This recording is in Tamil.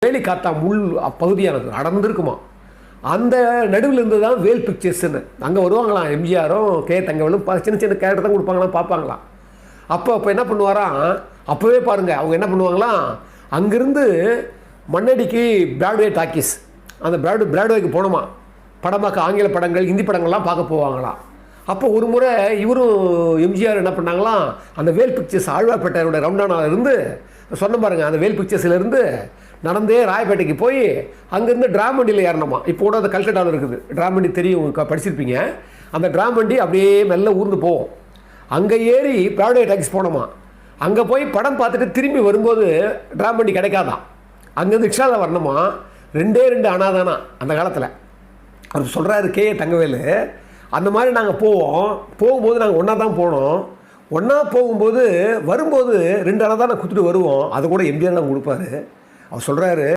வேலி காத்தா முள் பகுதியானது அடர்ந்துருக்குமா. அந்த நடுவில் இருந்து தான் வேல் பிக்சர்ஸ்ன்னு அங்கே வருவாங்களாம். எம்ஜிஆரும் தங்கவேலும் சின்ன சின்ன கேரக்டர் தான் கொடுப்பாங்களாம், பார்ப்பாங்களாம். அப்போ என்ன பண்ணுவாராம், அப்போவே பாருங்கள் அவங்க என்ன பண்ணுவாங்களாம், அங்கேருந்து மண்ணடிக்கு பிராட்வே டாக்கீஸ், அந்த பிராட்வேக்கு போனோமா, படம் பார்க்க ஆங்கில படங்கள் ஹிந்தி படங்கள்லாம் பார்க்க போவாங்களாம். அப்போ ஒரு முறை இவரும் எம்ஜிஆர் என்ன பண்ணாங்களாம், அந்த வேல் பிக்சர்ஸ் ஆழ்வார்பேட்டையோட ரவுண்டானாவிலேருந்து சொன்ன பாருங்கள், அந்த வேல் பிக்சர்ஸ்லேருந்து நடந்தே ராயப்பேட்டைக்கு போய் அங்கேருந்து ட்ராம் வண்டியில் ஏறணுமா. இப்போ கூட அந்த கல்கட்டாவில் இருக்குது ட்ராம் வண்டி, தெரியும், படிச்சிருப்பீங்க. அந்த ட்ராம் வண்டி அப்படியே மெல்ல ஊர்ந்து போவோம். அங்கே ஏறி பிராட்வே டாக்கீஸ் போனோமா. அங்கே போய் படம் பார்த்துட்டு திரும்பி வரும்போது ட்ராம் வண்டி கிடைக்காதான். அங்கேருந்து ரிக்ஷாவில் வரணுமா. 2 அனாதானா அந்த காலத்தில். அவர் சொல்கிறாரு தங்கவேலு, அந்த மாதிரி நாங்கள் போகும்போது நாங்கள் ஒன்றா தான் போனோம். ஒன்றா போகும்போது வரும்போது 2 அனாதானா கொடுத்துட்டு வருவோம். அதை கூட எம்ஜிஆர் தான் கொடுப்பாரு. அவர் சொல்கிறாரு,